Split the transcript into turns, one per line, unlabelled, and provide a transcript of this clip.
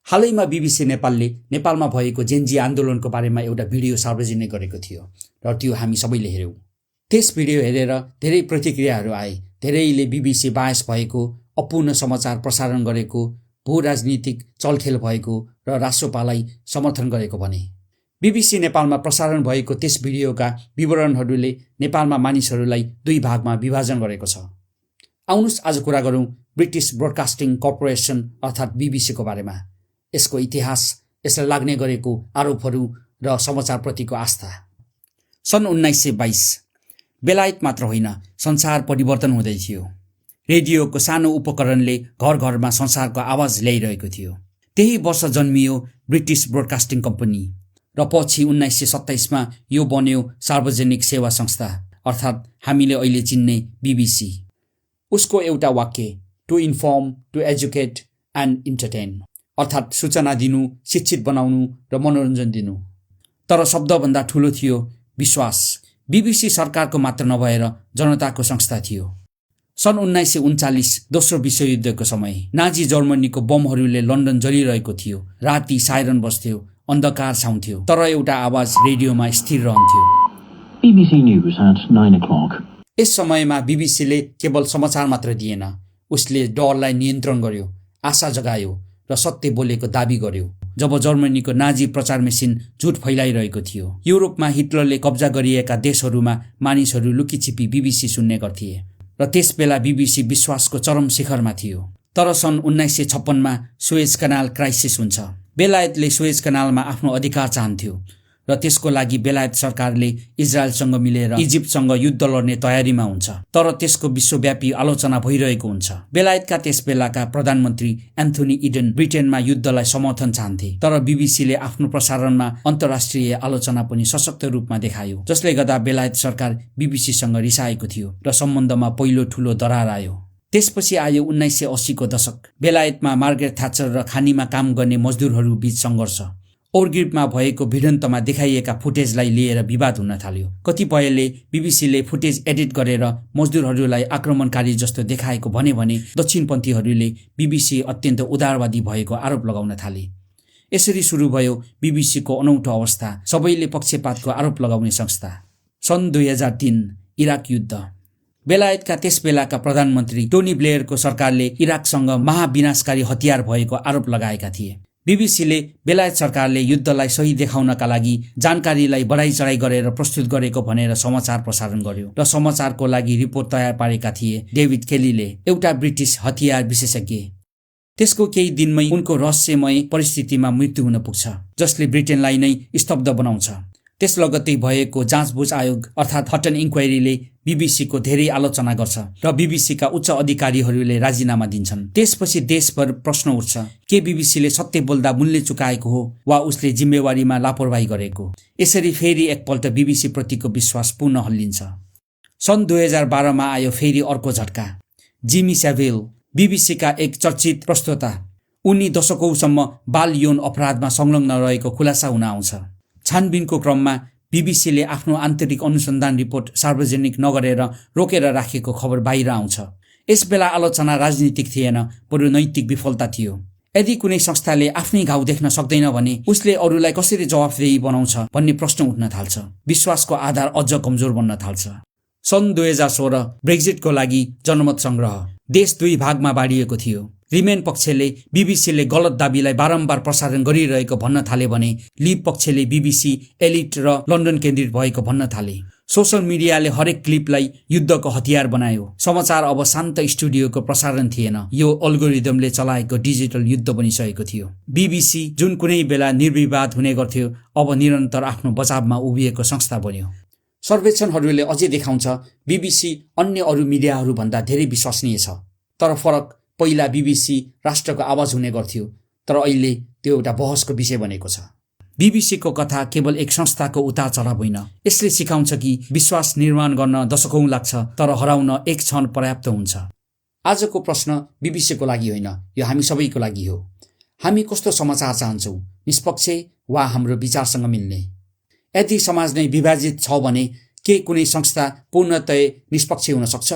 हालैमा बीबीसी नेपालले नेपालमा भएको जेनजी आन्दोलनको बारेमा एउटा भिडियो सार्वजनिक गरेको थियो र त्यो हामी सबैले हेऱ्यौँ। त्यस भिडियो हेरेर धेरै प्रतिक्रियाहरू आए। धेरैले बीबीसी बायस भएको, अपूर्ण समाचार प्रसारण गरेको, भू राजनीतिक चलखेल भएको र राष्ट्रपालाई समर्थन गरेको भने। बीबीसी नेपालमा प्रसारण भएको त्यस भिडियोका विवरणहरूले नेपालमा मानिसहरूलाई दुई भागमा विभाजन गरेको छ। आउनुस् आज कुरा गरौँ ब्रिटिस ब्रोडकास्टिङ कर्पोरेसन अर्थात् बीबीसीको बारेमा, यसको इतिहास, यसलाई लाग्ने गरेको आरोपहरू र समाचारप्रतिको आस्था। सन् 1922 बेलायत मात्र होइन, संसार परिवर्तन हुँदै थियो। रेडियोको सानो उपकरणले घर घरमा संसारको आवाज ल्याइरहेको थियो। त्यही वर्ष जन्मियो ब्रिटिस ब्रोडकास्टिङ कम्पनी र पछि 1927मा यो बन्यो सार्वजनिक सेवा संस्था अर्थात् हामीले अहिले चिन्ने बीबीसी। उसको एउटा वाक्य, to inform, to educate and entertain, अर्थात् सूचना दिनु, शिक्षित बनाउनु र मनोरञ्जन दिनु। तर शब्दभन्दा ठुलो थियो विश्वास। बीबीसी सरकारको मात्र नभएर जनताको संस्था थियो। सन् 1939 दोस्रो विश्वयुद्धको समय नाजी जर्मनीको बमहरूले लन्डन जलिरहेको थियो। राति साइरन बज्थ्यो, अन्धकार छाउँथ्यो, तर एउटा आवाज रेडियोमा स्थिर रहन्थ्यो।
BBC News at 9 o'clock.
यस समयमा बीबीसीले केवल समाचार मात्र दिएन, उसले डरलाई नियन्त्रण गर्यो, आशा जगायो र सत्य बोलेको दाबी गर्यो। जब जर्मनीको नाजी प्रचार मेसिन झुट फैलाइरहेको थियो, युरोपमा हिटलरले कब्जा गरिएका देशहरूमा मानिसहरू लुकीछिपी बीबीसी सुन्ने गर्थे र त्यसबेला बीबीसी विश्वासको चरम शिखरमा थियो। तर सन् 1956मा सुएज कनाल क्राइसिस हुन्छ। बेलायतले सुएज कनालमा आफ्नो अधिकार चाहन्थ्यो र त्यसको लागि बेलायत सरकारले इजरायलसँग मिलेर इजिप्टसँग युद्ध लड्ने तयारीमा हुन्छ। तर त्यसको विश्वव्यापी आलोचना भइरहेको हुन्छ। बेलायतका त्यसबेलाका प्रधानमन्त्री एन्थोनी इडन ब्रिटेनमा युद्धलाई समर्थन चाहन्थे, तर बीबीसीले आफ्नो प्रसारणमा अन्तर्राष्ट्रिय आलोचना पनि सशक्त रूपमा देखायो, जसले गर्दा बेलायत सरकार बीबीसीसँग रिसाएको थियो र सम्बन्धमा पहिलो ठूलो दरार आयो। त्यसपछि आयो 1980को दशक। बेलायतमा मार्गरेट थ्याचर र खानीमा काम गर्ने मजदुरहरू बीच सङ्घर्ष। ओरगिल्डमा भएको भिडन्तमा देखाइएका फुटेजलाई लिएर विवाद हुन थाल्यो। कतिपयले बीबीसीले फुटेज एडिट गरेर मजदुरहरूलाई आक्रमणकारी जस्तो देखाएको भने दक्षिणपन्थीहरूले बीबीसी अत्यन्त उदारवादी भएको आरोप लगाउन थाले। यसरी सुरु भयो बीबीसीको अनौठो अवस्था, सबैले पक्षपातको आरोप लगाउने संस्था। सन् 2003 इराक युद्ध। बेलायतका त्यसबेलाका प्रधानमन्त्री टोनी ब्लेयरको सरकारले इराकसँग महाविनाशकारी हतियार भएको आरोप लगाएका थिए। बीबीसीले बेलायत सरकारले युद्धलाई सही देखाउनका लागि जानकारीलाई बढाइ चढाइ गरेर प्रस्तुत गरेको भनेर समाचार प्रसारण गर्यो र समाचारको लागि रिपोर्ट तयार पारेका थिए डेभिड केलीले, एउटा ब्रिटिस हतियार विशेषज्ञ। त्यसको केही दिनमै उनको रहस्यमय परिस्थितिमा मृत्यु हुन पुग्छ, जसले ब्रिटेनलाई नै स्तब्ध बनाउँछ। त्यस लगत्तै भएको जाँचबुझ आयोग अर्थात् हटन इन्क्वायरीले बीबीसीको धेरै आलोचना गर्छ र बीबीसीका उच्च अधिकारीहरूले राजीनामा दिन्छन्। त्यसपछि देशभर प्रश्न उठ्छ, के बीबीसीले सत्य बोल्दा मूल्य चुकाएको हो वा उसले जिम्मेवारीमा लापरवाही गरेको? यसरी फेरि एकपल्ट बीबीसी प्रतिको विश्वास पुनः हल्लिन्छ। सन् 2012मा आयो फेरि अर्को झट्का। जिमी सेभिल, बीबीसीका एक चर्चित प्रस्तोता, उनी दशकौंसम्म बाल यौन अपराधमा संलग्न रहेको खुलासा हुन आउँछ। छानबिनको क्रममा बीबीसीले आफ्नो आन्तरिक अनुसन्धान रिपोर्ट सार्वजनिक नगरेर रोकेर राखेको खबर बाहिर आउँछ। यसबेला आलोचना राजनीतिक थिएन, बरु नैतिक विफलता थियो। यदि कुनै संस्थाले आफ्नै घाउ देख्न सक्दैन भने उसले अरूलाई कसरी जवाफदेही बनाउँछ भन्ने प्रश्न उठ्न थाल्छ। विश्वासको आधार अझ कमजोर बन्न थाल्छ। सन् 2016 ब्रेक्जिटको लागि जनमत संग्रह। देश दुई भागमा बाँडिएको थियो। रिमेन पक्षले बीबीसीले गलत दाबीलाई बारम्बार प्रसारण गरिरहेको भन्न थाले भने लिब पक्षले बीबीसी एलिट र लन्डन केन्द्रित भएको भन्न थाले। सोशल मिडियाले हरेक क्लिपलाई युद्धको हतियार बनायो। समाचार अब शान्त स्टुडियोको प्रसारण थिएन, यो अल्गोरिदमले चलाएको डिजिटल युद्ध बनिसकेको थियो। बीबीसी जुन कुनै बेला निर्विवाद हुने गर्थ्यो, अब निरन्तर आफ्नो बचावमा उभिएको संस्था बन्यो। सर्वेक्षणहरूले अझै देखाउँछ बीबीसी अन्य अरू मिडियाहरूभन्दा धेरै विश्वसनीय छ। तर फरक, पहिला बीबीसी राष्ट्रको आवाज हुने गर्थ्यो, तर अहिले त्यो एउटा बहसको विषय बनेको छ। बीबीसीको कथा केवल एक संस्थाको उतार चढाव होइन, यसले सिकाउँछ कि विश्वास निर्माण गर्न दशकौं लाग्छ, तर हराउन एक क्षण पर्याप्त हुन्छ। आजको प्रश्न बीबीसीको लागि होइन, यो हामी सबैको लागि हो। हामी कस्तो समाचार चाहन्छौँ, निष्पक्ष वा हाम्रो विचारसँग मिल्ने? यदि समाज नै विभाजित छ भने के कुनै संस्था पूर्णतया निष्पक्ष हुन सक्छ?